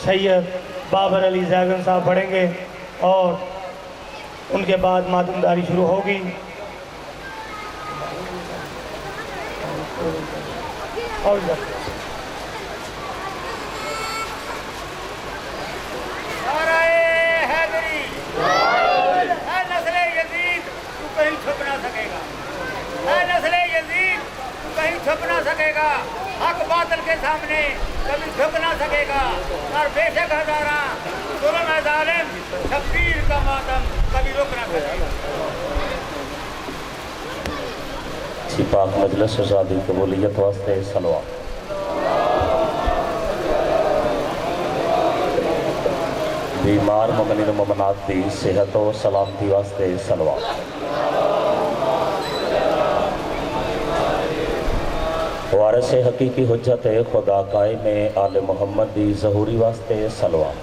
سید بابر علی زیگن صاحب پڑھیں گے اور ان کے بعد ماتمداری شروع ہوگی۔ چھپ نہ سکے گا، اے نسل یزید تو کہیں چھپ نہ سکے گا، حق باطل کے سامنے کبھی جھک نہ سکے گا، اور بے شک ہزاراں ظلم ہے ظالم، شبیر کا ماتم کبھی رک نہ سکے گا۔ اسی پاک مجلس آزادی قبولیت واسطے صلوات۔ بیمار مومنین و مومنات دی صحت و سلامتی واسطے صلوات۔ وارث حقیقی حجت خدا قائم آل محمد دی ظہوری واسطے صلوات۔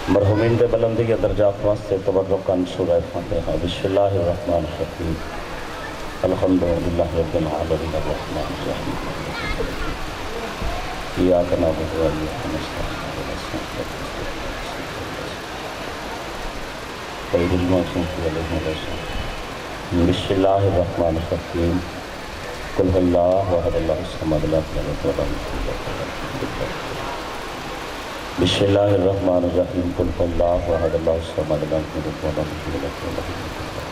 مرحومین دے بلندی درجات واسطے تبرکاً سورہ فاتحہ۔ بسم اللہ الرحمن الرحیم، الحمدللہ رب العالمین الرحمن الرحیم، ایاک نعبد و ایاک نستعین، غیر المغضوب علیہم ولا الضالین۔ بسم اللہ الرحمن الرحیم، قل هو اللہ احد اللہ الصمد لم یلد ولم یولد ولم یکن له۔ بسم اللہ الرحمن الرحیم، قل هو اللہ احد اللہ الصمد لم یلد ولم یولد ولم یکن له۔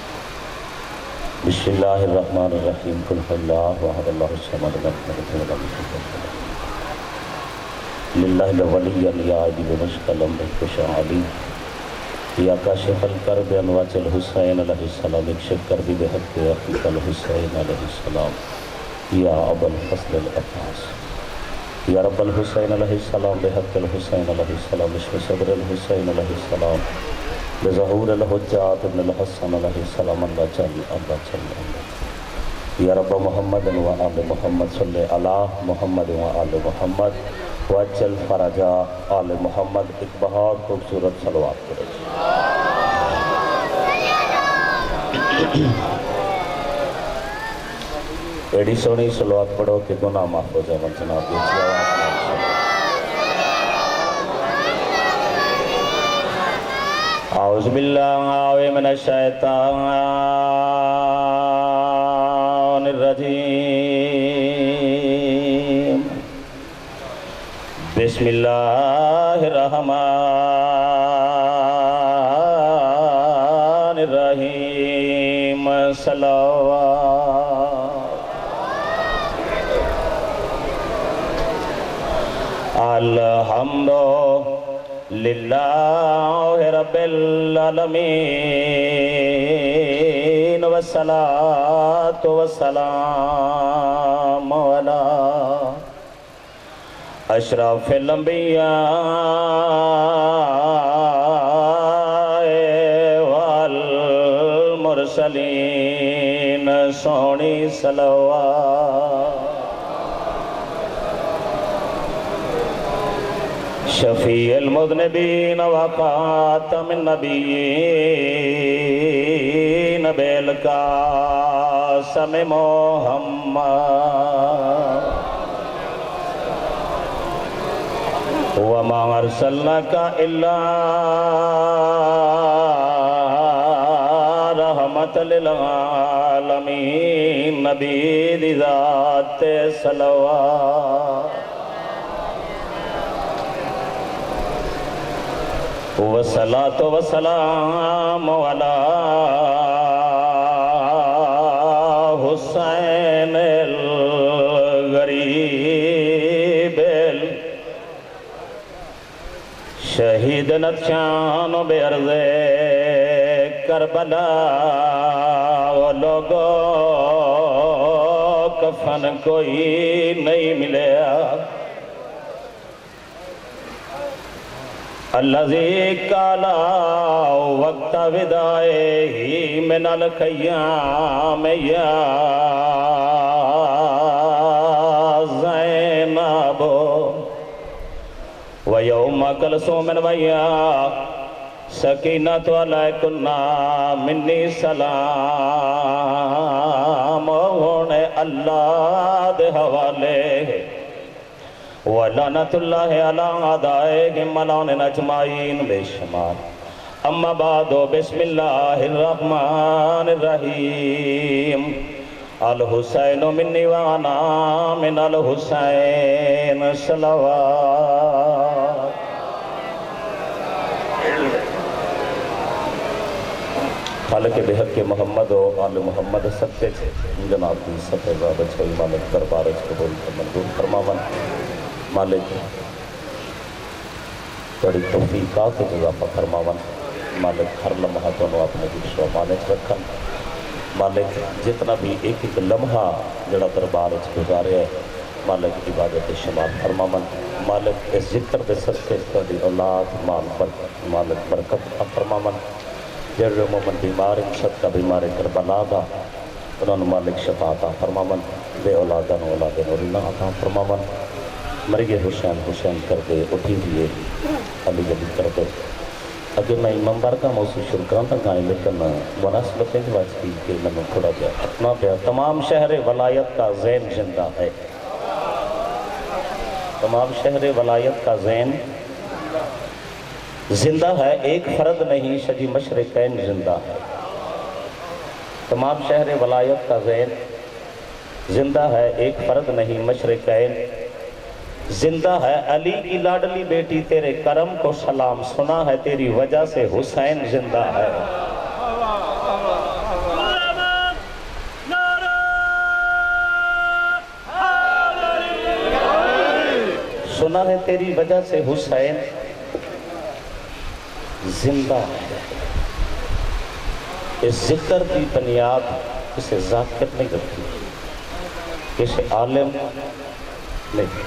بسم اللہ الرحمن الرحیم، قل هو اللہ احد اللہ الصمد لم یلد ولم یولد ولم یکن له۔ للہ الولی یا عجیب نشق الامر کشا علی، یا کاشف الکرب انواج الحسین علیہ السلام، اکشف کربی بحق اخیق الحسین علیہ السلام، یا ابا الفضل العباس، یا رب الحسین علیہ السلام، بحق الحسین علیہ السلام، اشف صدر الحسین علیہ السلام، بظہور الحجات ابن الحسن علیہ السلام، اللہ چل اللہ چل اللہ، یا رب محمد و آل محمد صلی علی محمد و آل محمد وجل فرجا آل محمد۔ ایک بہت خوبصورت صلوات کرے۔ ایڈی سونی صلوات پڑھو کہ گناہ معاف ہو جائے جناب۔ اعوذ باللہ من الشیطان الرجیم، بسم اللہ الرحمن الرحیم، صلوات۔ الحمد للہ رب العالمین، والصلاة والسلام علی اشرف الانبیاء والمرسلین، سونی صلوات۔ شفیع المذنبین وخاتم النبیین بالقاسم محمد، وما ارسلناک الا رحمت للعالمین، نبی دی ذات صلوات۔ والصلاة والسلام علی حسین الغریب شہید نتشان بے عرض کربلا، وہ لوگوں کفن کوئی نہیں ملیا، الذی کالا وقت ودائے من الخیام یا زینب، ویوم کلثوم ویا سکینۃ علیکن منی سلام، ہونے اللہ دے حوالے وَلَعْنَةُ اللَّهِ عَلَىٰ أَعْدَائِهِمْ وَلَعْنُهُمْ أَجْمَعِينَ بے شمار اما بعد بسم اللہ الرحمن الرحیم الحسین منی وانا من الحسین صلوات خالق بحق محمد و آل محمد سکتے تھے جناب کی سفر بابت ہوئی مالک دربارت قبول منظور فرماون مالک بڑی توفیقات اضافہ فرماون مالک ہر لمحہ دونوں اپنے دل و مالک رکھن مالک جتنا بھی ایک ایک لمحہ جڑا دربارت گزارے ہے مالک عبادت شمار فرماون مالک اس ذکر دے صدقے تہاڈی اولاد مالک برکت فرماون جڑے مومن بیمار صدقہ بیمار کربلا دا انہوں نے مالک شفاعت فرماون بے اولاداں اولاد نورینہ عطا فرماون مرگے حسین کر دے اٹھی دیے علی کر دے اگر میں امام بارگاہ موضوع شروع کرنا گائیں لیکن مناسبت ہے بات کی کہ میں نے تھوڑا جا اپنا پیا تمام شہر ولایت کا زین زندہ ہے تمام شہر ولایت کا زین زندہ ہے ایک فرد نہیں شجی مشرقین زندہ ہے تمام شہر ولایت کا زین زندہ ہے ایک فرد نہیں مشرقین زندہ ہے علی کی لاڈلی بیٹی تیرے کرم کو سلام سنا ہے تیری وجہ سے حسین زندہ ہے سنا ہے تیری وجہ سے حسین زندہ ہے اس ذکر کی بنیاد اسے ذاکر نہیں کرتی اسے عالم نہیں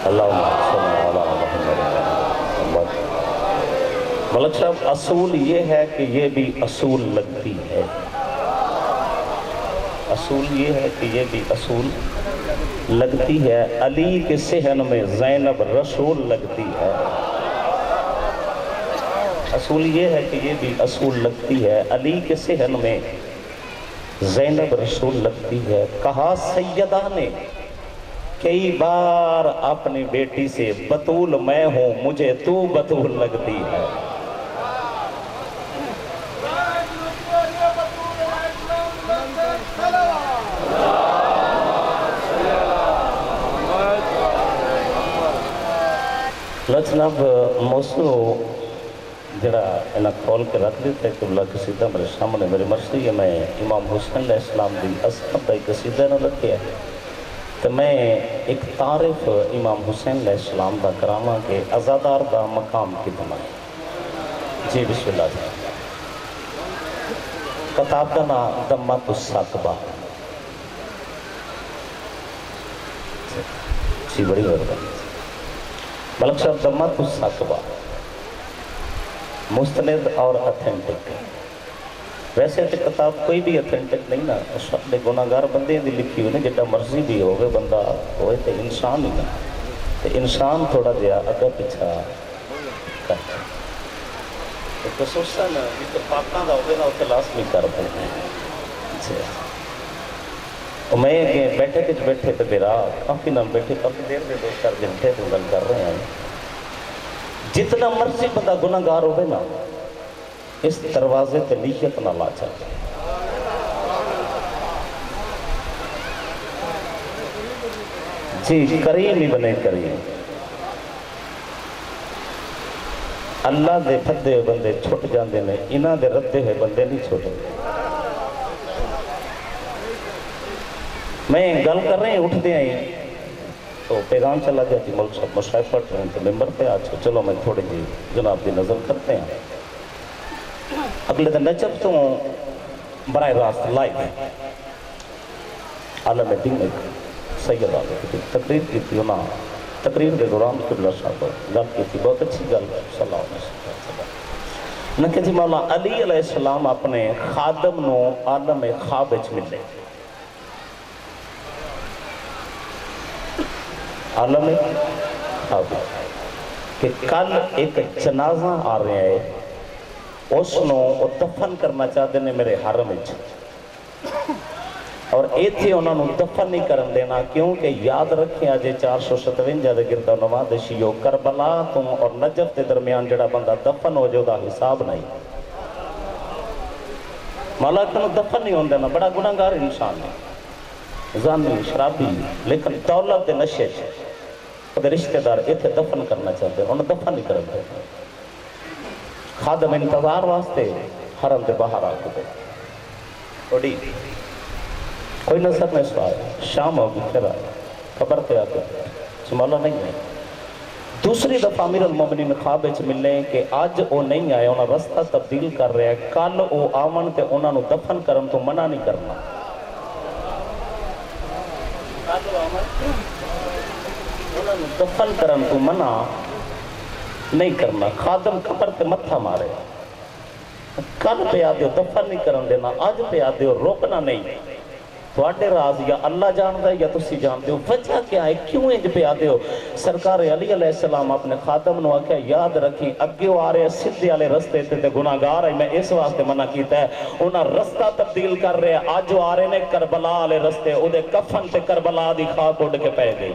اللہم صلی اللہ محمد ملک صاحب اصول یہ ہے کہ یہ بھی اصول لگتی ہے اصول یہ ہے کہ یہ بھی اصول لگتی ہے علی کے صحن میں زینب رسول لگتی ہے اصول یہ ہے کہ یہ بھی اصول لگتی ہے علی کے صحن میں زینب رسول لگتی ہے کہا سیدہ نے کئی بار اپنی بیٹی سے بطول میں ہوں مجھے تو بطول لگتی ہے جناب موضوع جڑا انہاں کھول کے رکھ دیتا ہے کہ اللہ قصیدہ میرے سامنے میرے مرضی ہے میں امام حسین علیہ السلام دی عظمت کا قصیدہ نہ رکھیا ہے تو میں ایک تعریف امام حسین علیہ السلام دا کراما کے ازادار دا مقام کی دمائے جی بسم اللہ جی کتاب کا نام دمت الساقبہ جی بڑی مہربانی ملک صاحب دمت الساقبہ مستند اور اتھینٹک ویسے تو کتاب کوئی بھی اتھینٹک نہیں نا اپنے گناہگار بندے دی لکھی ہوئی نا جتا مرضی بھی ہوگے بندہ ہوئے تو انسان ہی نا تو انسان تھوڑا دیا اگا پچھا کرتا ایک خصوصا نا جتا پاکاں دا ہوگے نا وہ کلاس بھی کر پہنے میں بیٹھے کچھ بیٹھے تو میرا کافی نام بیٹھے کافی دیر میں 2-4 گھنٹے تو گل کر رہے ہیں جتنا مرضی بندہ گناہگار ہوئے نا اس دروازے تے نیت نہ لا چاہتے جی کریم ہی بنے کریم اللہ دے پھدے ہوئے بندے چھوٹ جاندے نے انہاں دے ردے ہوئے بندے نہیں چھوٹے میں گل کر رہے ہیں اٹھ دے آئیں تو پیغام چلا گیا کہ ملک صاحب مشاہد پڑھ رہے ہیں تو ممبر پہ آج چلو میں تھوڑی جی جناب دی نظر کرتے ہیں اگلے دن نجب تو براہ راست لائیو عالم دین ایک سید آگے کی تقریر کی تھی انہاں تقریر کے دوران قبلہ صاحب گل کی تھی بہت اچھی گل صلی اللہ علیہ وسلم نہ کہ جی مولا علی علیہ السلام اپنے خادم نو عالم خواب وچ ملے، عالم خواب کہ کل ایک جنازہ آ رہا ہے، اس نو دفن کرنا چاہتے ہیں میرے حرم وچ، اور ایتھے انہوں نے دفن نہیں کرن دینا، کیونکہ یاد رکھیں آجے 457 دے گردہ نواز شیعو کربلا تم اور نجف دے درمیان جڑا بندہ دفن ہو جو دا حساب نہیں، مولا کنو دفن نہیں ہون دینا، بڑا گناہگار انسان ہے، زانی شرابی، لیکن دولت دے نشے دے رشتہ دار ایتھے دفن کرنا چاہتے ہیں، انہوں نے دفن نہیں کرن دینا، خادم انتظار واسطے حرم دے باہر آ کے اڑی کوئی نظر میں سوال شام ہوگی پھر آئے خبر تے آتے مولا نہیں ہے۔ دوسری دفعہ امیر المومنین خواب وچ ملے کہ آج او نہیں آئے، انہاں رستہ تبدیل کر رہے ہیں، کل او آمن تے انہاں نو دفن کرن تو منع نہیں کرنا، انہاں نو دفن کرن تو منع نہیں کرنا، خادم قبر تے متھا مارے، کل پہ آدھے ہو دفن نہیں کرن دینا، آج پہ آدھے ہو روکنا نہیں، تو آٹے راز یا اللہ جان ہے یا تسی جان دے ہو، وجہ کیا ہے، کیوں انج پہ آدھے ہو؟ سرکار علی علیہ السلام اپنے خادم نو آکھیا یاد رکھی اگے وہ آ رہے سدھے والے رستے تے گناہگار ہے، میں اس واسطے منع کیتا ہے، انہاں رستہ تبدیل کر رہے ہیں، آج وہ آ رہے نے کربلا والے رستے، او دے کفن تے کربلا دی خاک اڑ کے پہ گئی،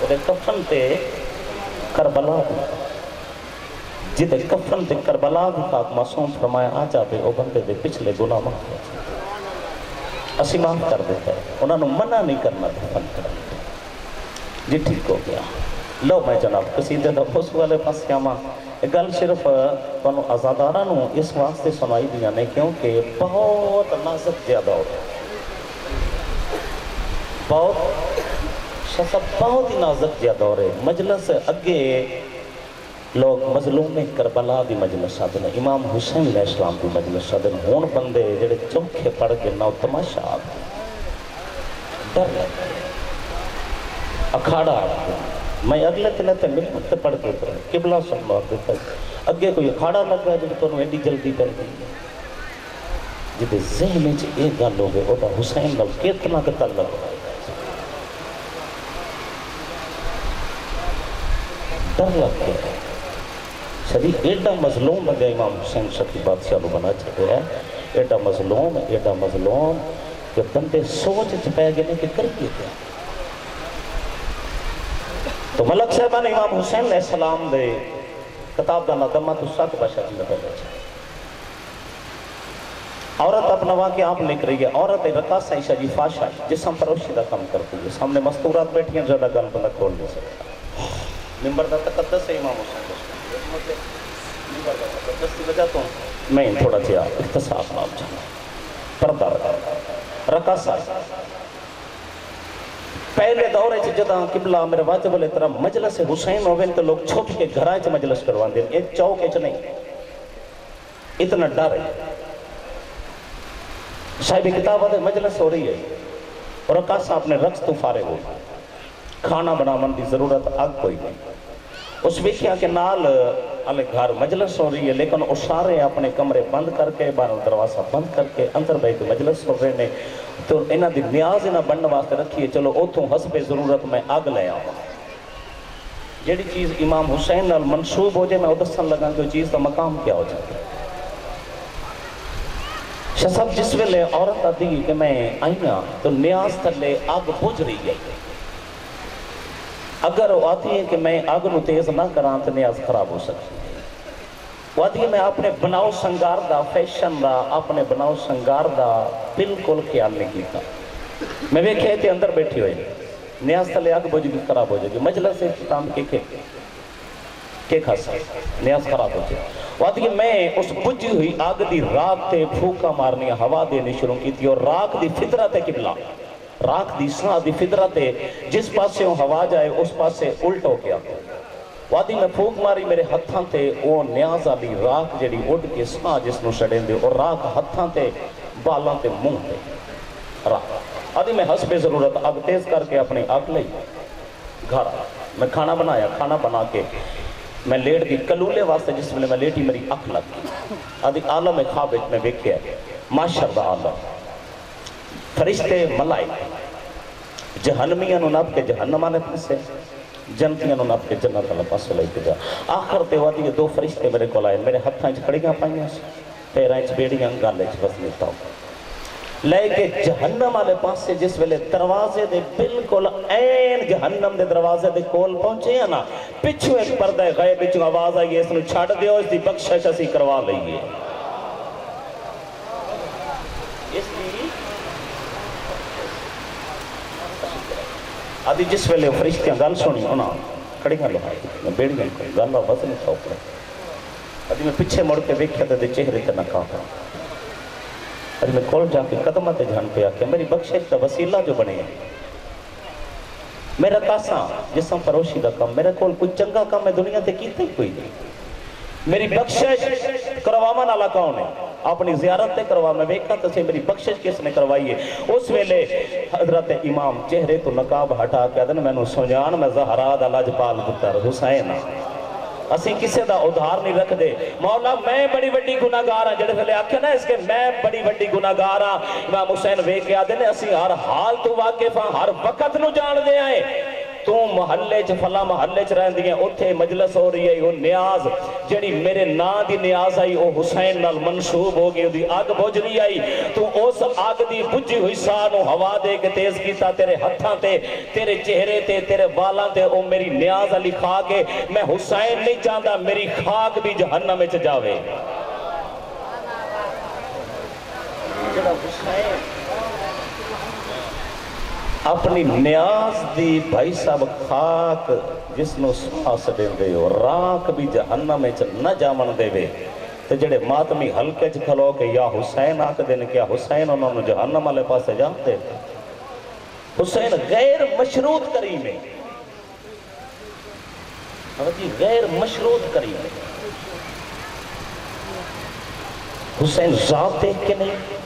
او دے کفن تے کربلا دی جدے کفن تے کربلا دی خاک معصوم فرمایا آ جاوے او بندے دے پچھلے گناہ معاف ہو جائے، اسی معاف کر دیتا ہے، انہوں نے منع نہیں کرنا دفن کرنا، جی ٹھیک ہو گیا۔ لو میں جناب قصیدے دا خصو والے پاس کیاما گل صرف تانوں آزاداراں نو اس واسطے سنائی دیا نے کیونکہ بہت نازک زیادہ ہو بہت شخص بہت ہی نازک زیادہ ہو رہے، مجلس اگے لوگ مظلوم کربلا دی مجلس شادن، امام حسین علیہ السلام دی مجلس شادن، ہون بندے جڑے چوکھے پڑھ کے ناؤ تماشا آتے ڈر لگتے اکھاڑا آتے، میں اگلے تلے تے ملت پڑھ کے اترے قبلہ صلی اللہ علیہ وسلم اگے کوئی اکھاڑا لگ رہا ہے جو تنوں ایڈی جلدی کر دی جدے ذہن میں ایک گل ہو گئے وہ دا حسین نال کتنا کا تعلق ہے، ڈر لگ گیا شریف ایڈا مظلوم بن گیا، امام حسین شکی بادشاہ کو بنا چکے ہیں، ایڈا مظلوم کہ بندے سوچ چپے گئے کہ کریے کیا، تو ملک صاحبہ نے امام حسین علیہ السلام دے کتاب دا نظمت السات باشا جی لگا جائے، عورت اپنا واقعہ آپ لکھ رہی ہے، عورت رقاصہ عائشہ جی فاشا جسم پروشی دا کام کرتی ہے، سامنے مستورات بیٹھی ہیں زیادہ گل بندہ کھول نہیں سکتا، ممبر دا تقدس ہے امام حسین ممبر دا تقدس کی وجہ تو میں تھوڑا جہا اختصاص نام چاہنا پردہ رقاصہ پہلے دورے جدہ قبلہ میرے واجب علیہ طرح مجلس حسین ہوئے تو لوگ چھوٹ کے گھرائیں مجلس کروان دیں، ایک چوک ایچ نہیں، اتنا ڈر ہے، صاحب کتاب آدھے مجلس ہو رہی ہے اور رقاصہ اپنے رقص تو فارغ ہو، کھانا بنا من دی ضرورت آگ کوئی نہیں، اس ویکھیا کہ نال علی گھر مجلس ہو رہی ہے لیکن وہ سارے اپنے کمرے بند کر کے باہر دروازہ بند کر کے اندر بیٹھ مجلس ہو رہے ہیں، تو انہاں دی نیاز انہاں بننے واسطے رکھیے چلو اوتھوں حسب ضرورت میں آگ لے آؤں، جیڑی چیز امام حسین نال منسوب ہو جائے میں ادھسن لگا کہ وہ چیز کا مقام کیا ہو جائے۔ شاہ صاحب جس ویلے عورت آتی کہ میں آئیاں تو نیاز تلے آگ بجھ رہی ہے، اگر وہ آتی ہے کہ میں آگ نو تیز نہ کراں تو نیاز خراب ہو سکتی ہے، وہ آتی ہے میں اپنے بناؤ سنگار دا فیشن دا اپنے بناؤ سنگار دا بالکل خیال نہیں کیتا، میں بھی کہتے اندر بیٹھی ہوئی نیاز تلے آگ بجھ گئی خراب ہو جائے گی، مجلس اختتام کے خاصا نیاز خراب ہو جائے، وہ آتی ہے میں اس بجھی ہوئی آگ دی راک تے پھوکا مارنی ہوا دینی شروع کی تھی، اور راک دی فطرت ہے قبلہ، راک دی ساں دی فطرت ہے جس پاسے ہوا جائے اس پاسے الٹ ہو گیا، وادی میں پھوک ماری میرے ہتھاں تے وہ نیاز آلی راک جڑی اڑ کے ساں جس نو شڑیں دے، اور راک ہتھاں تے بالاں تے منہ تے راک آدھی میں حسب ضرورت آگ تیز کر کے اپنی آگ لئی گھر میں کھانا بنایا، کھانا بنا کے میں لیٹ گئی کلولے واسطے جس میں لیٹی میری اکھ لگ گئی آدھی عالم خواب میں ویکھیا ماشاءاللہ عالم فرشتے ملائکے جہنمیاں نو نپ کے جہنم والے پاسے جنتیاں نو نپ کے جنت والے پاسے لے کے جا آخر تے وادی یہ دو فرشتے میرے کو آئے میرے ہتھاں وچ کھڑیاں پائیاں پیراں وچ بیڑیاں گالے وچ وزنی تاؤ لے کے جہنم والے پاسے جس ویلے دروازے دے بالکل عین جہنم دے دروازے دے کول پہنچے ہیں نا پچھو ایک پردہ غیب وچوں آواز آئی اس نو چھڈ دیو اس دی بخشش اسی کروا لئیے اس دی آدھی جس ویلے فرشتیاں گل سنی ہونا کھڑیاں لوہائی بیڑیاں کوئی گل وزن تھا اوپر آدھی میں پیچھے مڑ کے ویکھیا تے چہرے تے نقاب آدھی میں کول جا کے قدمہ تے جھان پہ آکے میری بخشش دا وسیلہ جو بنے میرا تاساں جسم فروشی دا کم میرا کول کوئی چنگا کم ہے دنیا تے کیتے کوئی نہیں میری بخشش کرواما نالا کون ہے اپنی زیارت تے کروا میں ویکھا تو سے میری بخشش کس نے کروائی ہے اس ویلے حضرت امام چہرے تو نقاب ہٹا کے دن میں نو سنجان میں زہرا دا لاجپال پتر حسین اسی کسے دا ادھار نہیں رکھ دے مولا میں بڑی بڑی گناہگار ہاں جڑے پہلے آکھے نا اس کے میں بڑی بڑی گناہگار ہاں امام حسین وے کے آدھے نے اسی ہر حال تو واقف ہاں ہر وقت نو جان دے آئے تو محلے چ فلا محلے چ رہن دیئے اتھے مجلس ہو رہی ہے وہ نیاز جڑی میرے نا دی نیاز آئی وہ حسین نال منشوب ہو گئی دی آگ بوجھ آئی تو اس آگ دی بجھی ہوئی سانو ہوا دے کے تیز کیتا تیرے ہتھاں تے تیرے چہرے تے تیرے بالاں تے او میری نیاز علی کھا کے میں حسین نہیں چاہتا میری خاک بھی جہنم میں جاوے جڑا حسین اپنی نیاز دی بھائی صاحب خاک جس نو ساس دے دے ہو راک بھی جہنم میں نہ جامن دے وے تو جڑے ماتمی ہلکے چ کھلو کہ یا حسین آکھ دے کیا حسین انہوں نے جہنم والے پاسے جانتے حسین غیر مشروط کریم ہے غیر مشروط کریم ہے حسین ذات دیکھ کے نہیں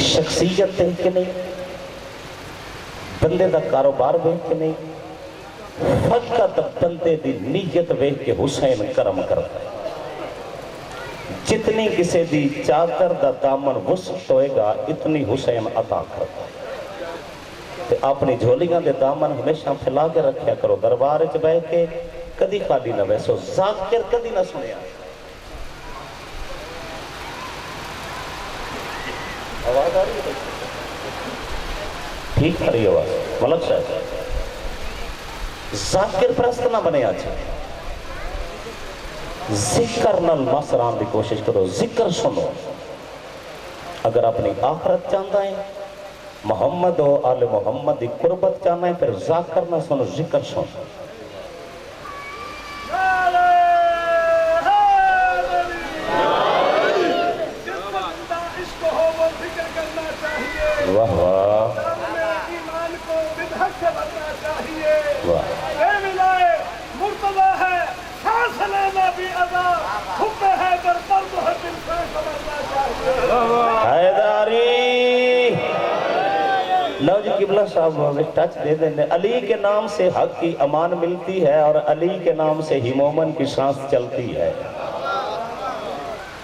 شخصیت دیکھ کے نہیں بندے دا کاروبار دیکھ کے نہیں فقط بندے دی نیت دیکھ کے حسین کرم کرتا ہے جتنی کسی دی چادر دا دامن وسط ہوئے گا اتنی حسین عطا کرتا ہے تے اپنی جھولیاں دے دامن ہمیشہ پھیلا کے رکھیا کرو دربار وچ بیٹھ کے کدی خالی نہ ویسو ذاکر کدی نہ سنیا آواز آ رہی ہے ٹھیک آ رہی آواز ملک صاحب ذاکر پرست نہ بنے آج ذکر نال مسران دی کوشش کرو ذکر سنو اگر اپنی آخرت چاہتا ہے محمد و آل محمد دی قربت چاہنا ہے پھر ذاکر نہ سنو ذکر سنو واہ واہ حیداری لو جی قبلہ صاحب ہمیں ٹچ دے دیں علی کے نام سے حق کی امان ملتی ہے اور علی کے نام سے ہی مومن کی سانس چلتی ہے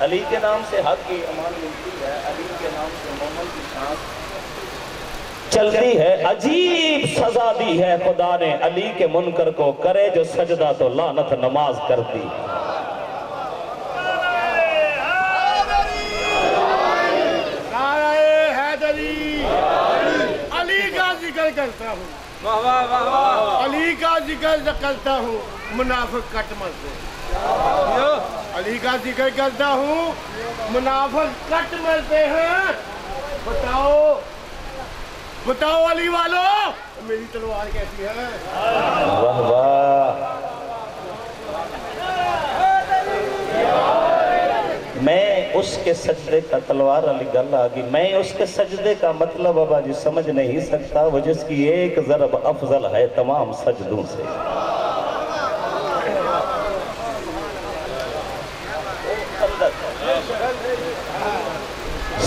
علی کے نام سے حق کی امان ملتی ہے علی کے نام سے مومن کی سانس چلتی ہے عجیب سزا دی ہے خدا نے علی کے منکر کو کرے جو سجدہ تو لعنت نماز کرتی کرتا ہوں علی کا ذکر کرتا ہوں منافق کٹ مر دے علی کا ذکر کرتا ہوں منافق کٹ مرتے ہیں بتاؤ بتاؤ علی والو میری تلوار کیسی ہے واہ واہ میں اس کے سجدے کا تلوار علی گل آگی میں اس کے سجدے کا مطلب ابا جی سمجھ نہیں سکتا وہ جس کی ایک ضرب افضل ہے تمام سجدوں سے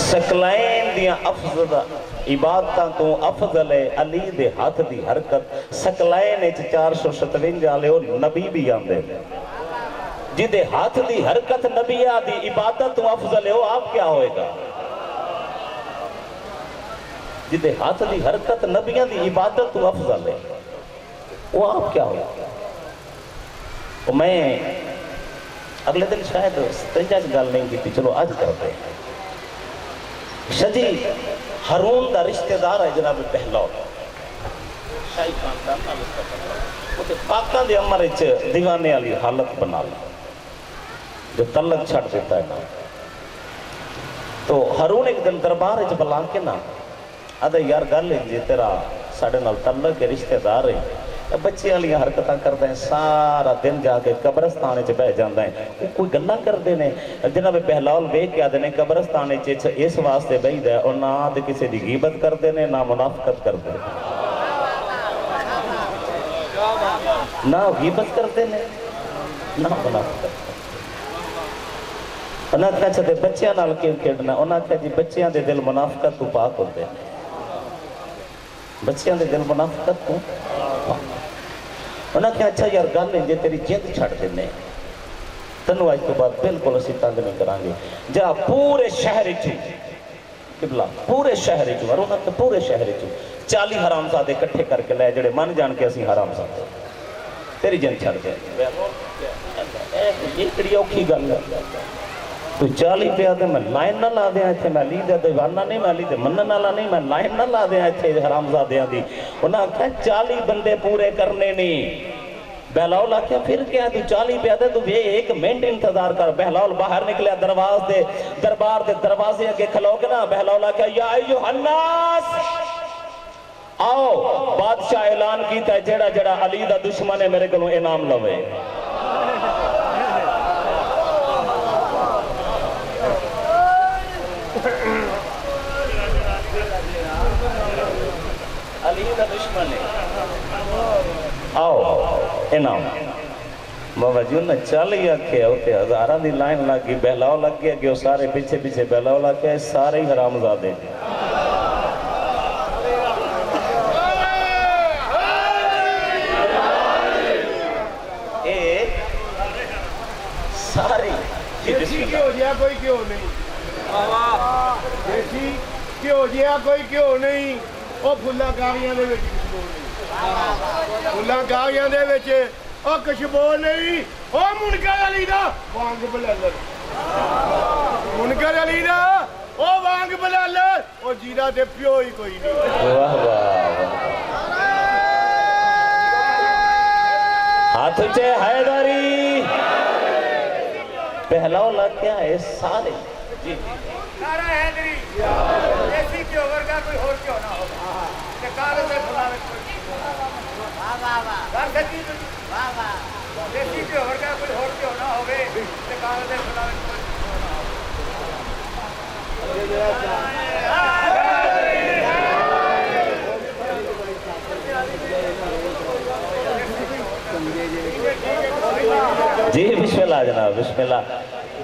سکلائن دی دیاں افضل عبادتاں تو افضل ہے علی دے ہاتھ دی حرکت سکلائن 457 والے او نبی بھی آندے جدے ہاتھ دی حرکت نبیہ دی عبادت تو افضل ہے وہ آپ کیا ہوئے گا جدے ہاتھ دی حرکت نبیہ دی عبادت تو افضل ہے وہ آپ کیا ہوئے گا تو میں اگلے دن شاید ستنجا گل نہیں کی تھی چلو آج کرتے ہیں شجی ہارون دا رشتہ دار ہے جناب پہلو شاہی خاندان وہ پاکاں دے عمر دیوانے والی حالت بنا لی جو تلک چھڑ دیتا ہے نا تو ہارون ایک دن دربار ہے بلا کے نا آدھا یار گل ہے جی تیرا ساڑھے نال تلک کے رشتہ دار ہے بچے والی حرکتاں کرتے ہیں سارا دن جا کے قبرستانے چ بہ جاندے ہیں کوئی گلاں کردے نے جناب بہلول ویکھ کے آدھے نے قبرستانے چ اس واسطے بیٹھدا ہے اور نہ تے کسی دی غیبت کردے نے نہ منافقت کردے نہ غیبت کردے نے نہ منافقت انہاں کہا چھتے بچیاں نال کیوں کھیڈنا انہاں کہا جی بچیاں دے دل منافقت تو پاک ہوتے ہیں بچیاں دے دل منافقت تو انہاں کہا اچھا یار گل ہے جے تیری جد چھڑ دینے تنو آج تو بعد بالکل اسی تنگ نہیں کرانگے جا پورے شہر چو قبلہ پورے شہر چو ورنہ تو پورے شہر چو 40 حرام زادے کٹھے کر کے لے جڑے من جان کے اسی حرام زادے تیری جن چھڑ دے یہ کڑی اوکھی گل ہے تو 40 پہ آدھے میں لائن نہ لا دیا تھے میں لی دے دیوانہ نہیں میں لی دے منن نہ لا نہیں میں لائن نہ لا دیا تھے حرام زادیاں دی انہاں کہا 40 بندے پورے کرنے نہیں بہلول آکھیا پھر کیا تو 40 پہ آدھے تو بھی ایک منٹ انتظار کر بہلول باہر نکلیا دربار دے دروازے کے کھلو کے نا بہلول آکھیا یا ایوہ الناس آؤ بادشاہ اعلان کیتا ہے جڑا جڑا علی دا دشمن ہے میرے کلوں انعام لوے علی دا دشمن ہے آؤ انعام بابا جی انہیں 40 آکھے ہوتے ہزارہ دی لائن لگ گئی بہلاؤ لگ گیا کہ وہ سارے پیچھے پیچھے بہلاؤ لگ گیا سارے ہی حرام زادے سارے دیسی کیوں جیا کوئی کیوں نہیں دیسی کیوں جیا کوئی کیوں نہیں وہ پھلا کاغیاں دے وچ کشبو نہیں پھلا کاغیاں دے وچ وہ کشبو نہیں وہ منکر علی دا وانگ بلالر منکر علی دا وہ وانگ بلالر وہ جیرہ دے پیو ہی کوئی نہیں واہ واہ ہاتھ اچھے حیدری پہلا کیا ہے سارے نعرہ حیدری ایسی کیوں ورگا کوئی اور کیوں نہ ہوگا کہ کاروں سے بلاوے کوئی گھر سچی ایسی کیوں ورگا کوئی اور کیوں نہ ہوگے کہ کاروں سے بلاوے کوئی جی بسم اللہ جناب بسم اللہ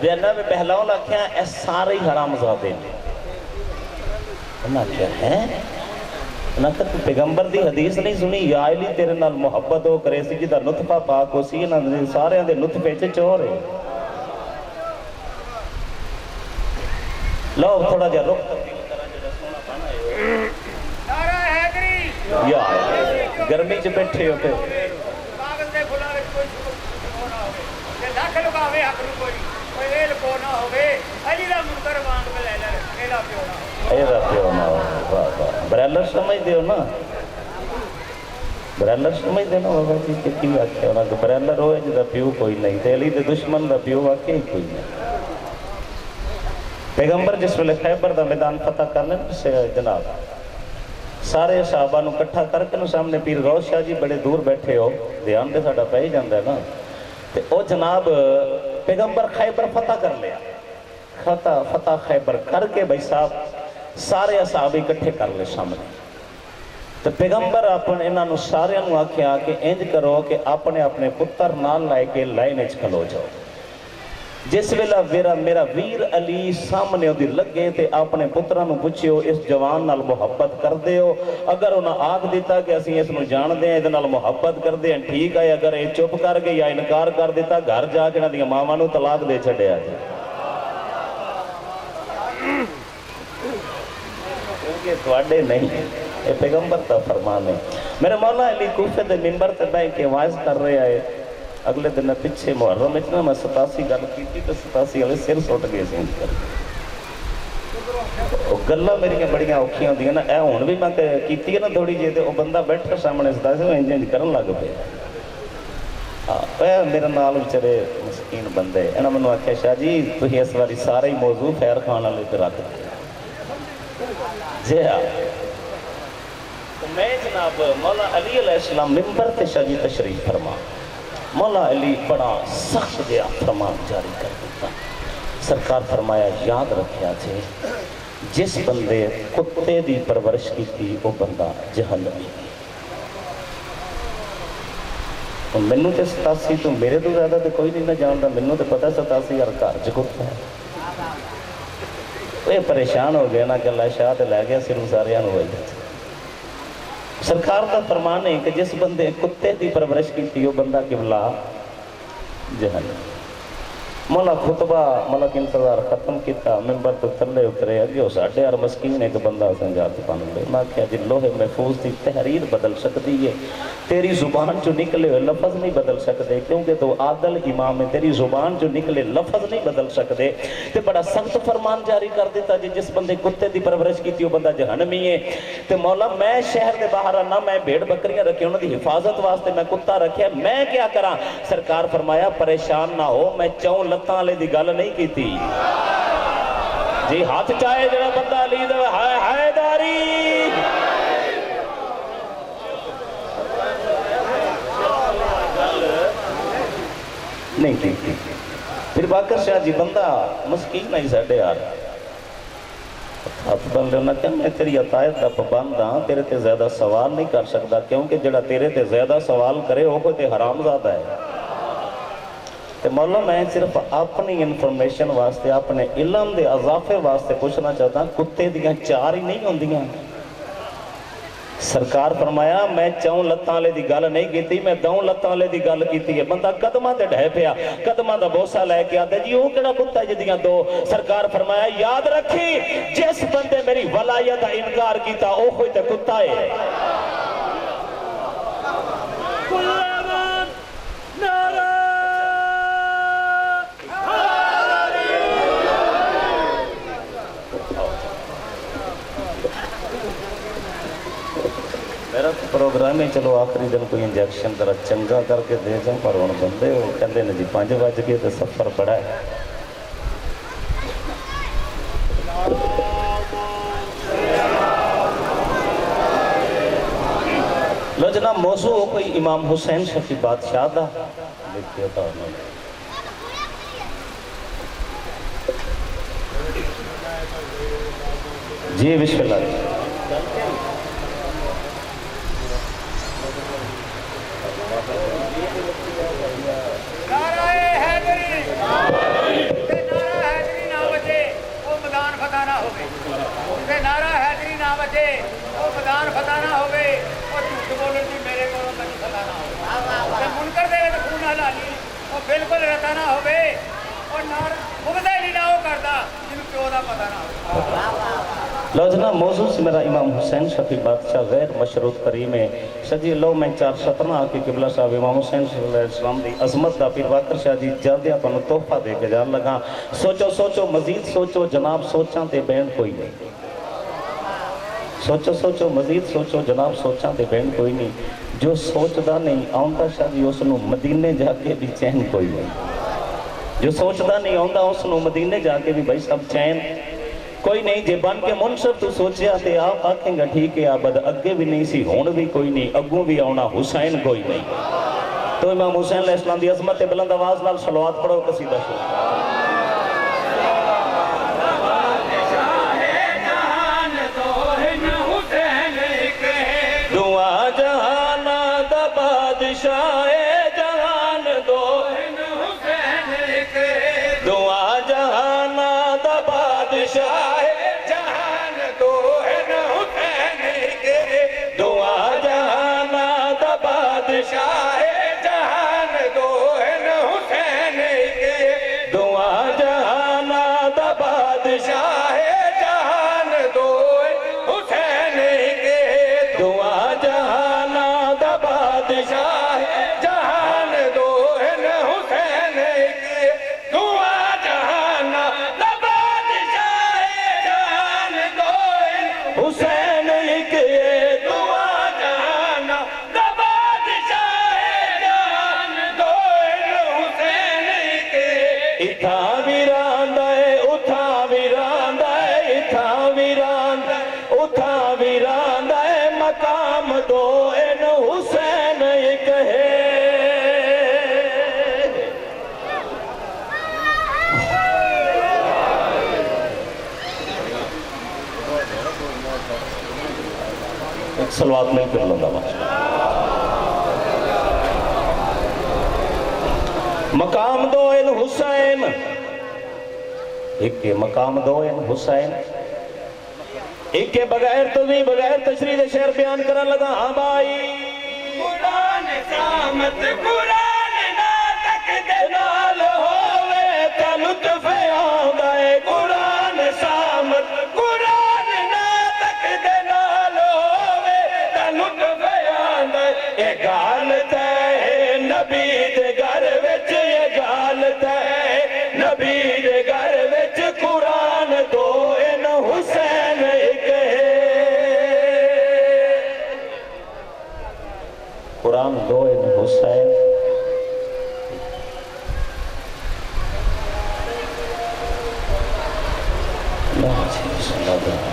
جناب پہلاؤں لکھیا اے سارے ہی حرام زادے انہاں کیا ہے انہاں کہ پیغمبر دی حدیث نہیں سنی یا علی تیرے نال محبت ہو کرے سی جدہ نطفہ پاک ہو سی انہاں سارے اندے نطفے چے چور ہے لو تھوڑا جا رخ تبدیل کرا جڑا سونا پانا ہے نعرہ حیدری یا گرمی چ بیٹھے ہوتے کاغذ دے بلاوے کوئی نہ ہوگے کہ لاکھ لگاوے حق نو کوئی ایل کو نہ ہوگے علی دا منکر وانگ بلالر ایلا پیو نہ ہوگے ایلا پیو نہ ہوگے برالر سمجھ دیو نا برالر سمجھ دینا بابا جی کتنی آکھے ہونا کہ برالر ہوئے جدہ پیو کوئی نہیں تے علی دے دشمن دا پیو واقعی کوئی نہیں پیغمبر جس ویلے خیبر دا میدان فتح کرنے سے جناب سارے صحابہ نو کٹھا کر کے نو سامنے پیر غوث شاہ جی بڑے دور بیٹھے ہو دھیان تے ساڈا پہ ہی جاندا ہے نا تے او جناب پیغمبر خیبر فتح کر لیا فتح خیبر کر کے بھائی صاحب سارے صحابی کٹھے کر لے سامنے تو پیغمبر اپنے انہاں نو سارے نو آکھیا کہ انج کرو کہ اپنے اپنے پتر نال لائے کے لائن وچ کھلو جاؤ جس ویلا میرا ویر علی سامنے دی لگے تے اپنے پتران نو پوچھیو اس جوان نال محبت کر دیو، اگر انہاں آکھ دیتا کہ اسی اس نو جان دیں ادھے نال محبت کر دیں ٹھیک ہے، اگر اے چپ کر گئے یا انکار کر دیتا گھر جا کے نہ دیا ماما نو طلاق دے چھڑے آجے، کیونکہ تواڈے نہیں، اے پیغمبر تا فرمان ہے۔ میرے مولا علی کوفے دے منبر تے بیٹھ کے واعظ کر رہے آئے، اگلے دن پچھے محرم اتنا میں 87 گل کی تو 87 والے سر سٹ گئے سی گلاں میری بڑیاں اوکھیاں ہوندیاں نا، اے ہن بھی میں کیتی ہے نا تھوڑی جی تے او بندہ بیٹھا سامنے 87 انج انج کرن لگ پیا۔ اے میرے نال بیچارے مسکین بندے انہاں مینوں آکھیا شاہ جی تسی اس واری سارے ہی موضوع خیر خان والے تے رکھ جی ہاں میں جناب مولا علی علیہ السلام منبر تے شاہ جی تشریف فرما، مولا علی بڑا سخت دیا فرمان جاری کر دیتا، سرکار فرمایا یاد رکھیا تھے جس بندے کتے دی پرورش کی تھی وہ بندہ جہنمی ہے۔ منوں تے 87 تو میرے تو زیادہ تے کوئی نہیں نہ جانتا، منوں تے پتہ 87 ہر گھر چ کتا ہے، وہ پریشان ہو گیا نا کہ اللہ شاہ تے لے گیا سروں ساریاں نو وہی۔ سرکار کا فرمان ہے کہ جس بندے کتے دی پرورش کی تھی وہ بندہ قبلہ جہنم۔ مولا خطبہ ملک انتظار ختم کیتا، منبر تو تھلے اترے، اگے ہو ساڑھے ہر مسکین ایک بندہ سنجات پان لے، میں کہا جی لوہے محفوظ دی تحریر بدل سکتی ہے، تیری زبان جو نکلے ہوئے لفظ نہیں بدل سکتے، کیونکہ تو عادل امام ہے، تیری زبان جو نکلے لفظ نہیں بدل سکتے، تے بڑا سخت فرمان جاری کر دیتا جی جس بندے کتے دی پرورش کی تھی وہ بندہ جہنمی ہے۔ تے مولا میں شہر دے باہر آنا، میں بھیڑ بکریاں رکھے انہوں دی حفاظت واسطے میں کتا رکھے، میں کیا کرا؟ سرکار فرمایا پریشان نہ ہو، میں چون لتاں لے دی گل نہیں کی تھی جی، ہاتھ چاہے جڑا بندہ لی دے ہائے ہائے داری نہیں کی تھی۔ پھر باکر شاہ جی بندہ مسکین نہیں ساڑھے یار ہاتھ بن لینا کہ میں تیری عطایت دا پابند ہاں، تیرے تے زیادہ سوال نہیں کر سکتا، کیونکہ جڑا تیرے تے زیادہ سوال کرے وہ کوئی تے حرام زادہ ہے۔ تو مولا میں صرف اپنی انفارمیشن واسطے اپنے علم دے اضافے واسطے پوچھنا چاہتا ہوں، کتے دیاں چار ہی نہیں ہوندیاں؟ سرکار فرمایا میں چون لتاں لے دی گل نہیں کیتی، میں دوں لتاں لے دی گل کیتی ہے۔ بندہ قدمہ تے ڈھے پیا، قدمہ دا بوسا لے کے آتے جی وہ کیڑا کتا ہے جدیاں دو؟ سرکار فرمایا یاد رکھی جس بندے میری ولایت دا انکار کیتا او کوئی تے کتا ہے۔ میرا پروگرام ہے چلو آخری دن کوئی انجیکشن ذرا چنگا کر کے دے جاؤں، پر ہوں بندے وہ کہتے ہیں جی 5 بج گئے تو سفر بڑا ہے۔ لو جناب موضوع ہو کوئی امام حسین شفیع بادشاہ دا دیکھتے ہوتا ہوں جی بسم اللہ جی۔ نعرہ حیدری نعرہ حیدری نہ بچے وہ میدان فتح نہ ہوگی، نعرہ حیدری نہ بچے وہ میدان فتح نہ ہوگی، اور جھوٹ بولے جی میرے کو کبھی فتح نہ ہوگی، منکر دے تو خون حلالی وہ بالکل رتا نہ ہوگی، اور مبدہ ہی نہ ہو کرتا جن پیو دا پتہ نہ ہوگا۔ لو جناب موضوع سے میرا امام حسین شفیع بادشاہ غیر مشروط کریم ہے سجی لو میں 417 آکے قبلہ صاحب امام حسین صلی اللہ علیہ وسلم دی عظمت دا پیر باکر شاہ جی جلدیاں پانو تحفہ دے کے جان لگا، سوچو سوچو مزید سوچو جناب سوچاں تے بین کوئی نہیں، سوچو سوچو مزید سوچو جناب سوچاں تے بین کوئی نہیں، جو سوچدا نہیں آؤندا شاہ جی اس نو مدینے جا کے بھی چین کوئی نہیں، جو سوچدا نہیں آؤندا اس نو مدینے جا کے بھی بھائی سب چین کوئی نہیں، جے بن کے منصف تو سوچیا تے آپ آکھیں گا ٹھیک ہے آبد اگے بھی نہیں سی ہون بھی کوئی نہیں اگوں بھی آنا حسین کوئی نہیں۔ تو امام حسین علیہ السلام دی عظمت بلند آواز نال صلوات پڑھو قصیدہ شروع۔ دعا جہان دا بادشاہ جہان دو بادشاہ جہان دو حسین کے دعا جہانا دا بادشاہ جہان دو حسین کے دعا جہانا دا بادشاہ جہان دو حسین کے دعا جہان دا بادشاہ جہان دو حسین کے دعا جہان دا بادشاہ جہان دو حسین کے اتھا ویراندہ ہے اتھا ویراندہ ہے اتھا ویراندہ اتھا ویراندہ ہے مقام دو ان حسین ایک ہے ایک صلوات میں کر لوں گا مقام دو ان حسین ایک کے مقام دو ان حسین ایک کے بغیر تضمین بغیر تشریح شعر بیان کرن لگا ہاں بھائی قرآن سامت قرآن ناتک دے نال ہووے تے لطف آندا ہے قرآن سامت قرآن ناتک دے نال ہووے تے لطف آندا ہے اے گال تے نبی دے گھر وچ اے گال تے نبی دے گھر وچ قرآن دو ان حسین ایک ہے قرآن دو ان حسین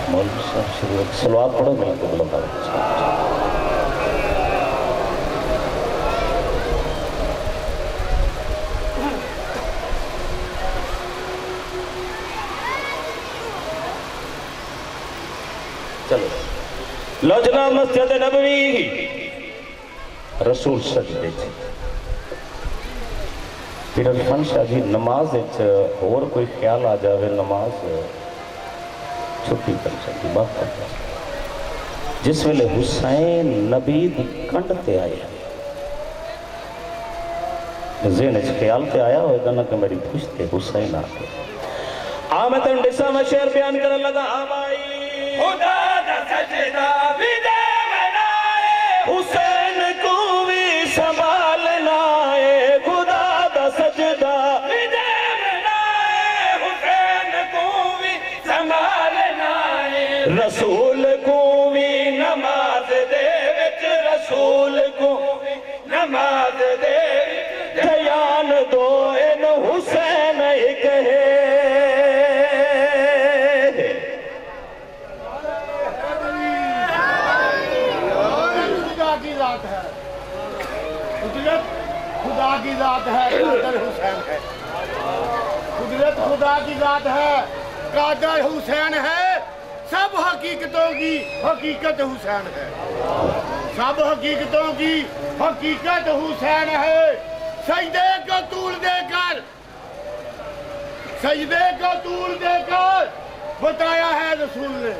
مولوی صاحب شروع صلوات پڑھو میں کو بلند چلو لو جناب مسجد نبوی رسول سجدے تھے پھر عرفان شاہ جی نماز اور کوئی خیال آ جاوے نماز چھٹی کر سکتی بات کرتا جس ویلے حسین نبی دی کنڈ تے آئے ذہن اچھ خیال تے آیا ہوئے گا نا کہ میری پوچھتے حسین آتے آمتن ڈسا میں شعر بیان کرنے لگا آمائی خدا دا سجدہ بھی دے بنائے حسین کو بھی سنبھالنا ہے خدا دا سجدہ بھی دے بنائے حسین کو بھی سنبھالنا ہے رسول کو بھی نماز دے وچ رسول کو نماز دے دھیان دو ان حسین ایک ہے خدا کی ذات ہے قدرت خدا کی ذات ہے قادر حسین ہے قدرت خدا کی ذات ہے قادر حسین ہے سب حقیقتوں کی حقیقت حسین ہے سب حقیقتوں کی حقیقت حسین ہے سجدے کو طول دے کر سجدے کو طول دے کر بتایا ہے رسول نے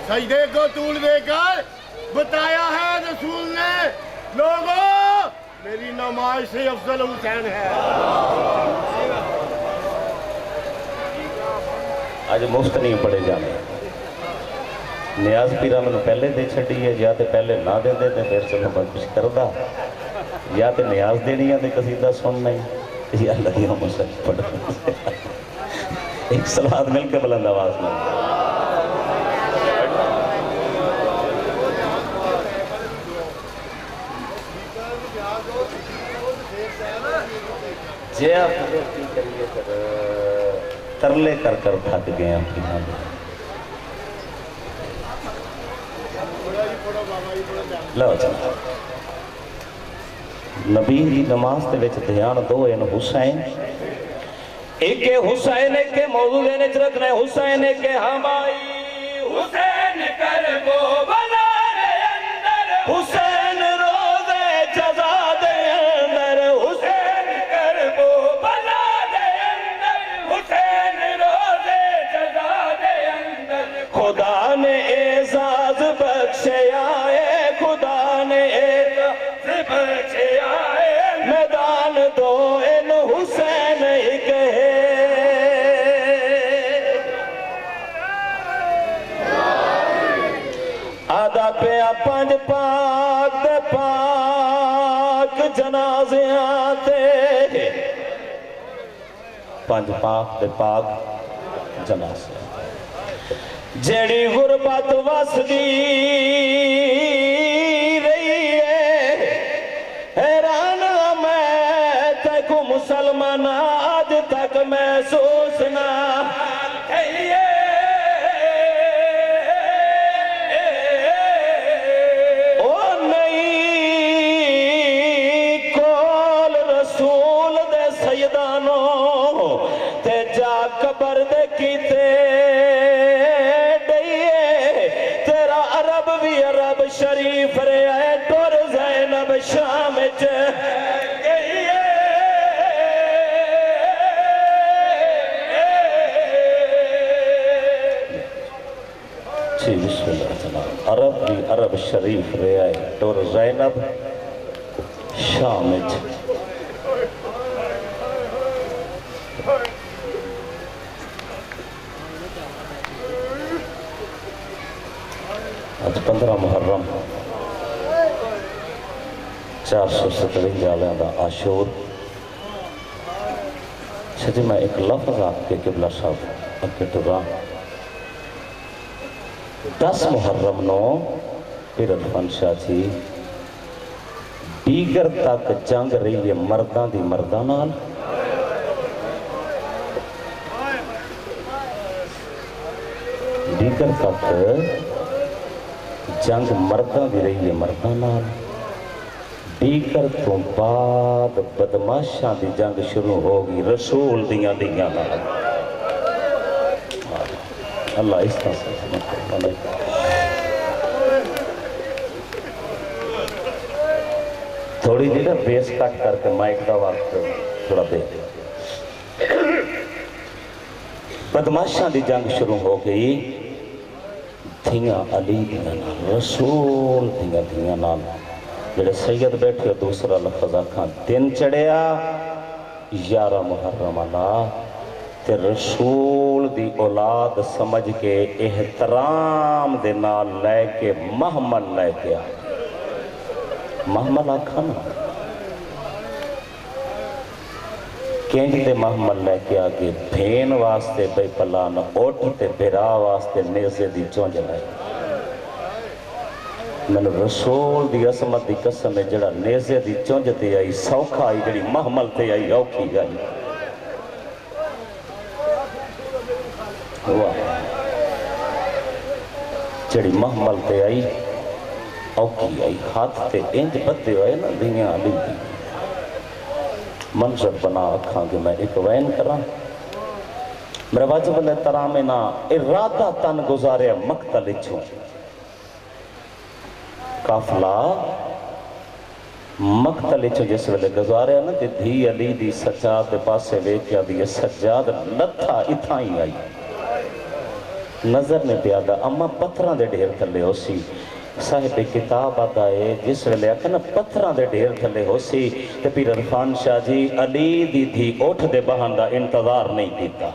سجدے کو طول دے کر بتایا ہے رسول نے لوگوں میری نماز سے افضل حسین ہے آج مفت نہیں پڑے جانے نیاز پیرا میں پہلے دے چھڑی ہے یا تے پہلے نہ دے دے تے پھر چلو بات کچھ کردہ یا تے نیاز دینی ہے تے قصیدہ سننا ہی یا اللہ ہی ہم اسے پڑھ ایک صلوات مل کے بلند آواز میں جے آپ کی کریے ترلے کر کر تھک گئے اپنی ہاں لو چلو نبی دی نماز تے وچ دھیان دو ان حسین ایک حسین کے موضوع دینے چ رکھنا ہے حسین کے ہمائی حسین کربو بلا دے اندر حسین روزے جزا دے اندر حسین کربو بلا دے اندر حسین روزے جزا دے اندر خدا نے اعزاز بخشیا ہے خدا نے اعزاز پہنچے آئے میدان دو ان حسین ہی کہے آدھا پیا پنج پاک دے پاک جنازیاں تے پنج پاک دے پاک جنازیاں جیڑی غربت وسدی رہی ہے حیران میں تیکو مسلمان آج تک محسوس نہ کہیے او نہیں کول رسول دے سیدانوں تے جا قبر دے کیتے عرب شریف رے آئے ٹور زینب شام جی بسم اللہ تعالیٰ عرب شریف رے آئے ٹور زینب شام آج 15 محرم 470 جالیاں دا عاشور چھجی میں ایک لفظ آپ کے قبلہ صاحب اکے ٹرا 10 محرم نو پھر عرفان شاہ جی دیگر تک جنگ رہی ہے مردان دی مردانال دیگر تک جنگ مردہ بھی رہی ہے مردہ نال دیگر تو بعد بدماشاں دی جنگ شروع ہوگی رسول دیاں نال اللہ اس طرح سے تھوڑی دیر بیس کٹ کر کے مائک دا وقت تھوڑا دے بدماشاں دی جنگ شروع ہو گئی دھیاں علی دیاں نال رسول دیاں نال جڑے سید بیٹھے دوسرا لفظ آکھاں دن چڑھیا 11 محرم اللہ تے رسول دی اولاد سمجھ کے احترام دے نال لے کے محمل لے کے آئے محمل آکھاں نا کینج تے محمل لے کے آگے بھین واسطے بے پلان اوٹھ تے بھرا واسطے نیزے دی چونج لائے میں نے رسول دی عظمت دی قسم ہے جڑا نیزے دی چونج تے آئی سوکھا آئی جڑی محمل تے آئی اوکھی آئی جڑی محمل تے آئی اوکھی آئی ہاتھ تے انج بدے ہوئے نا دیاں علی دی منظر بنا رکھاں کہ میں ایک وین کراں میرے واجب اللہ ترامنا ارادہ تن گزارے مقتل چھوں کافلہ مقتل چھوں جس ویلے گزارے نا تے دھی علی دی سجاد دے پاسے ویکیا دی سجاد لتھا اتھائی آئی نظر نے پیادا اما پتھران دے ڈھیر تھلے ہو سی صاحب کتاب آتا ہے جس ویلے آکھنا پتھران دے ڈھیر تھلے ہو سی تے پیر عرفان شاہ جی علی دی دھی اوٹھ دے بہان دا انتظار نہیں کیتا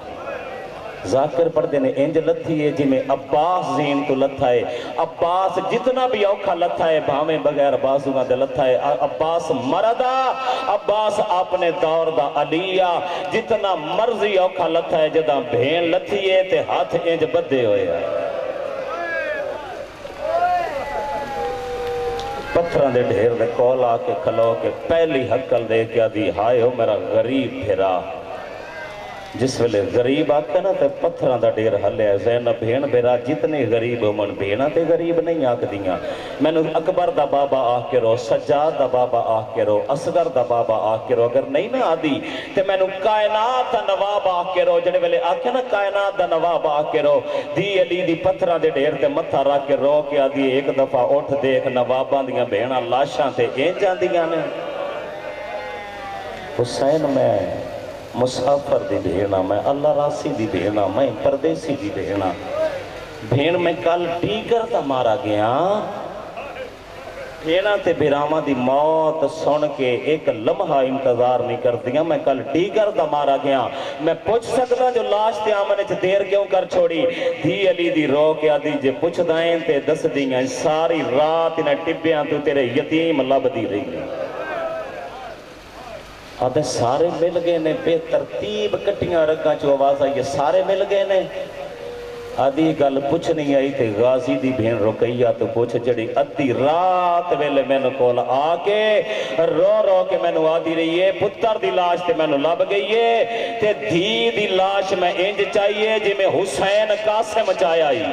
ذاکر پڑھتے نے انج لتھی ہے جی میں عباس زین تو لتھا ہے عباس جتنا بھی اوکھا لتھا ہے بھامیں بغیر بازوگاں دے لتھا ہے عباس مردہ عباس اپنے دور دا علیہ جتنا مرضی اوکھا لتھا ہے جدہ بھین لتھی ہے تے ہاتھ انج بدے ہوئے ہیں پتھران دے ڈھیر دے کول آکے کھلو کے پہلی حقل دے کیا دی ہائے ہو میرا غریب پھرا جس ویلے غریب آکے نا تے پتھران دا ڈھیر ہلے ہے زینب بھین بیرا جتنے غریب ہو من بھینا تے غریب نہیں آکھ دیاں میں نے اکبر دا بابا آکھ کے رو سجاد دا بابا آکھ کے رو اصغر دا بابا آکھ کے رو اگر نہیں نا آدھی تے میں نے کائنات دا نواب آکھ کے رو جنہے ویلے آکھے نا کائنات دا نواب آکھ کے رو دی علی دی پتھران دے ڈھیر تے متھا را کے رو کے آدھی ایک دفعہ اٹھ دیکھ نواباں دیاں بھینا لاشاں تے این جان دیاں نے حسین میں مسافر دی بھینا میں اللہ راسی دی بھینا میں پردیسی دی بھینا بھین میں کل ڈیگر تا مارا گیا بھیڑاں تے بھراواں دی موت سن کے ایک لمحہ انتظار نہیں کردیاں. میں کل ڈیگر دا مارا گیا. میں پوچھ سکتا جو لاش تے آمنے چھ دیر کیوں کر چھوڑی. دھی علی دی رو کے آدھی جے پوچھ دائیں تے دس دیاں ساری رات انہیں ٹبیاں تو تیرے یتیم لب دی رہی. آدھے سارے مل گئے نے بے ترتیب کٹیاں رکھاں چو آواز آئی سارے مل گئے نے. آدھی گل پوچھ نہیں آئی تے غازی دی بھین رکیہ تو پوچھ جڑی ادھی رات ویلے میں نے کول آکے رو رو کے میں نے آدھی رہی ہے پتر دی لاش تے میں نے لب گئی ہے تے دھی دی لاش میں انج چاہیے جی میں حسین قاسم چاہیا ہی.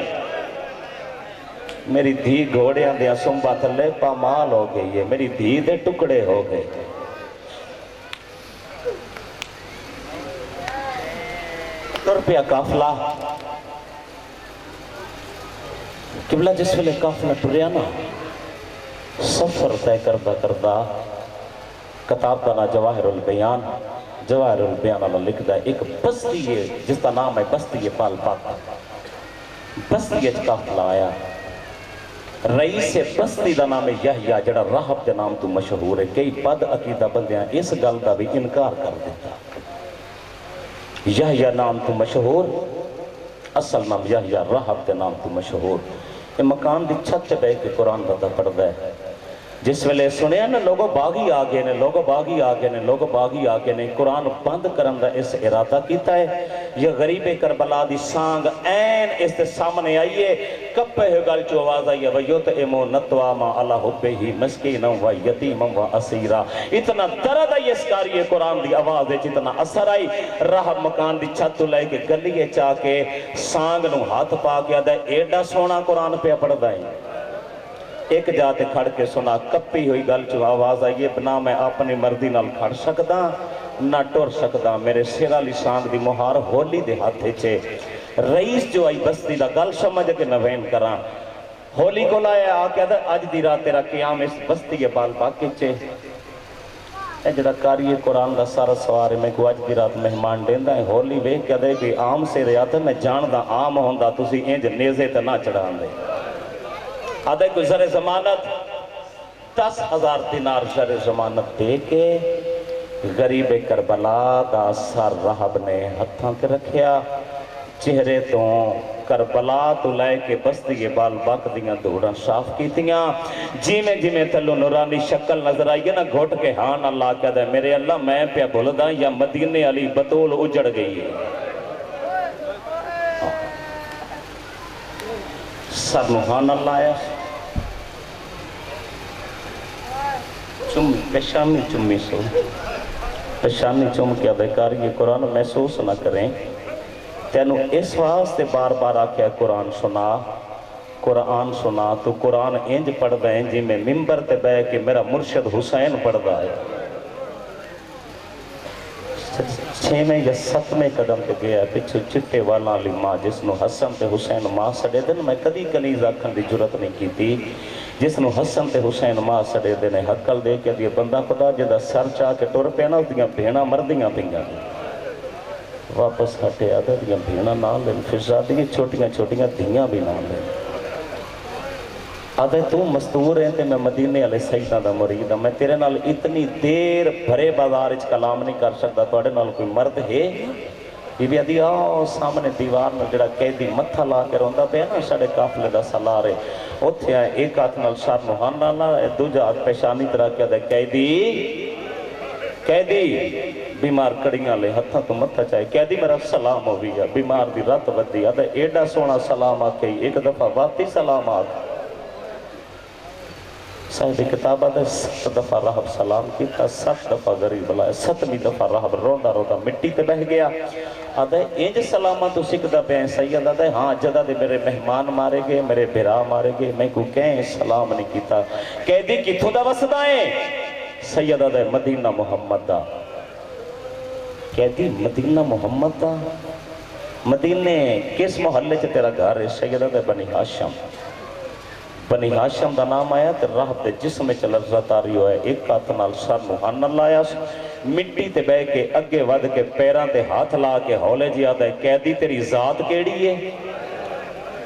میری دھی گھوڑیاں دیا سنبا تھلے پامال ہو گئی ہے. میری دھی دے ٹکڑے ہو گئے. روپیہ کافلہ قبلہ جس ویلے کافلہ ٹریا نا سفر طے کردہ کتاب کا نا جواہر البیان اللہ لکھ دا ایک بستی ہے جس کا نام ہے بستی پال پاک. بستی اچ کافلہ آیا. رئیس بستی دا نام ہے یحییٰ جڑا راہب دے نام تو مشہور ہے. کئی بد عقیدہ بندیاں اس گل دا بھی انکار کر دیتا. یحییٰ نام تو مشہور اصل نام یحییٰ راہب دے نام تو مشہور. یہ مکان دی چھت تے بیٹھ کے قرآن بندہ پڑھتا ہے. جس ویلے سنیا نا لوگوں باغی آگے نے قرآن بند کرن دا اس ارادہ کیتا ہے. یہ غریب کربلا دی سانگ این اس تے سامنے آئیے کپے ہو گل چو آواز آئیے وَيُطْعِمُ نَطْوَامَا عَلَى حُبِّهِ مِسْكِينًا وَيَتِيمًا وَأَسِيرًا. اتنا درد آئی اس کاری قرآن دی آواز ہے اتنا اثر آئی. راہب مکان دی چھت لے کے گلیے چاہ کے سانگ نو ہاتھ پا کے آدھا ایڈا سونا قرآن پہ پڑھ دائیں. ایک جاتے کھڑ کے سنا کپی ہوئی گل چو آواز آئیے بنا میں اپنی مردی نال کھڑ سکدا نہ ٹور سکدا. میرے سیرہ لسانگ دی مہار ہولی دے ہاتھے چھے. رئیس جو آئی بستی دا گل سمجھ کے نوین کران ہولی کو لائے آکے آج دی رات تیرا قیام اس بستی کے بال باقی چھے. اے جڑا کاری قرآن دا سارا سوارے میں کو آج دی رات مہمان دیندہ ہے ہولی وے کہ دے بھی عام سے ریاتا میں جان دا عام ہوندہ تُسی انج نیزے تے نہ چڑھان دے. آدھے کوئی زر ضمانت 10,000 دینار زر ضمانت دے کے غریب کربلا دا سر راہب نے ہتھاں کے رکھیا. چہرے تو کربلا تو لائے کے بستی کے بال باق دیاں دوڑاں صاف کیتیاں. جی میں تھلو نورانی شکل نظر آئی نا گھوٹ کے ہاں اللہ کہہ دے میرے اللہ میں پہ بھولداں یا مدینے علی بطول اجڑ گئی ہے. سر نوحان اللہ آیا پیشانی چمی سو پیشانی چم کے ادھکار یہ قرآن محسوس نہ کریں. تینو اس واسطے بار بار آکھیا قرآن سنا تو قرآن انج پڑھ دیں جی میں ممبر تے بے کہ میرا مرشد حسین پڑھ دا ہے. 6ویں یا 7ویں قدم پہ گیا پچھو چٹے والا لی ماں جس نو حسن تے حسین ماں سڑے دن میں کدی کنیز آکھن دی جرت نہیں کی تھی. جس نو حسن تے حسین ماں سڑے دن حقل دے کے دیئے بندہ خدا جدہ سر چاہ کے ٹور پینا دیاں بھینا مردیاں پینگا دی. واپس ہٹے آدھا دیاں بھینا نہ لیں فضا دیئے چھوٹیاں دیاں بھی نہ لیں. آدھے تو مستور ہیں تے میں مدینے علیہ سیدہ دا مرید ہوں. میں تیرے نال اتنی دیر بھرے بازار اچ کلام نہیں کر سکتا. توڑے نال کوئی مرد ہے بی بی آدھی آؤ سامنے دیوار میں جڑا قیدی متھا لا کے روندہ پہ نا ساڑے قافلے دا سلارے اتھے آئے ایک ہاتھ نال سار نوحان لانا دوجہ ہاتھ پیشانی طرح کیا دے قیدی بیمار کڑیاں لے ہتھاں تو متھا چاہے قیدی میرا سلام ہو گیا. بیمار دی رات ودی آدھے ایڈا سونا سلام آکے ایک دفعہ واقعی سلام آکے صاحب کتاب آدھے 7 دفعہ راہب سلام کیتا 7 دفعہ غریب لائے 7ویں دفعہ راہب روندہ مٹی تے بہ گیا. آدھے انج سلامہ تو سکھدا پہ ہیں سید آدھے ہاں جدہ دے میرے مہمان مارے گئے میرے بھرا مارے گئے میں کو کہیں سلام نہیں کیتا. قیدی کتھوں دا وسدائیں سید آدھے مدینہ محمد دا. قیدی مدینہ محمد دا مدینے کس محلے چ تیرا گھر ہے سید آدھے بنی ہاشم دا نام آیا تے راہب دے جسم میں لرزہ تاری ہوئے. ایک ہاتھ نال سر نوحان اللہ آیا مٹی تے بے کے اگے ود کے پیران تے ہاتھ لا کے ہولے جی آدھے قیدی تیری ذات کیڑی ہے.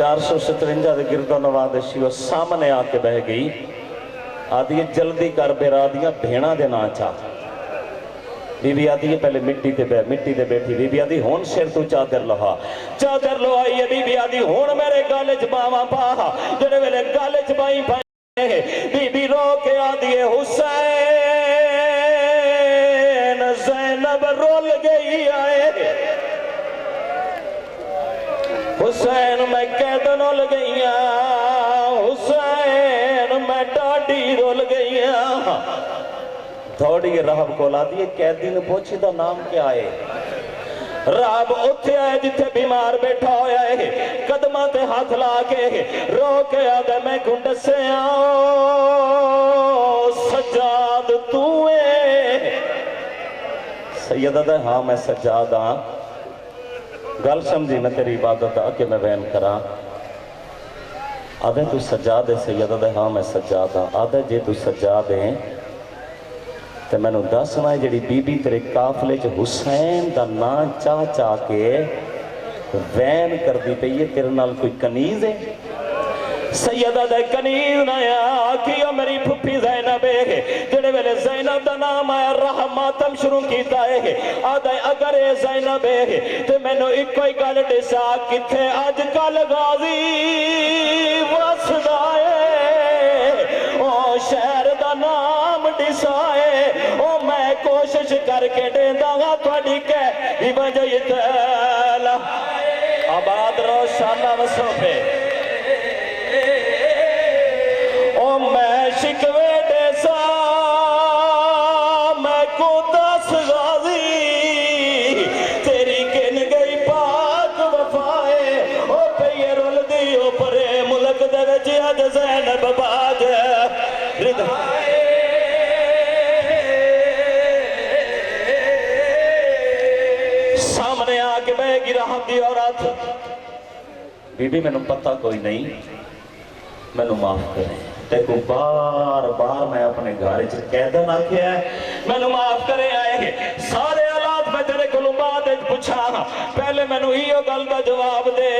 457 دے گردو نوادشی وہ سامنے آ کے بہ گئی آدھی جلدی کر بیرا دیا بھینا دے نا چاہ بی بی آدھی پہلے مٹی تے بیٹھی بی بی آدھی ہون سر تو چادر لہا چادر لو آئی ہے بی بی آدھی ہون میرے گالج باواں پاہا جڑے میرے گالج by pi be be row کے آدھی حسین زینب رول گئی آئے حسین میں قیدن رول گئی حسین میں ڈاڈی رول گئی تھوڑی رہب کو لا دیئے قیدی نے پوچھی دا نام کیا ہے رہب اتھے آئے جتھے بیمار بیٹھا ہویا ہے قدمہ تے ہاتھ لا کے رو کے آدھے میں گھنڈ سے آؤ سجاد توئے سیدہ دے ہاں میں سجاد ہاں گل سمجھی میں تیری عبادت آکے میں بیان کرا آدھے تو سجاد ہے سیدہ دے ہاں میں سجاد ہاں آدھے جے تو سجاد ہیں تو میں نے دسنا ہے جڑی بی بی تیرے قافلے چ حسین دا نا چاہ چاہ کے وین کر دی پہ یہ تیرے نال کوئی کنیز ہے سیدہ دے کنیز نہ آکھیا میری پھپی زینب ہے جڑے ویلے زینب دا نام آیا راہ ماتم شروع کیتا ہے آدھے اگر اے زینب ہے تو میں نے ایک کوئی گل ڈسا کتھے آج کل غازی وسدائے او شہر دا نام ڈسائے او میں کوشش کر کے دیندہ گا تھوڑی کہ ہی وجہ تیلا آباد روشانہ وصوفے او میں شکوے دیسا میں کو دس غازی تیری کن گئی پاک وفائے او پہیے رول دیو پرے ملک دے وچی آج زینب باج رد سامنے آگے بے گی رحم دی عورت بی بی میں نے پتہ کوئی نہیں میں نے معاف کریں دیکھو بار بار میں اپنے گھر قیدن آکھیا ہے میں نے معاف کریں آئے ہیں سارے حالات میں تیرے کو بعد پوچھا پہلے میں نے یہ گل کا جواب دے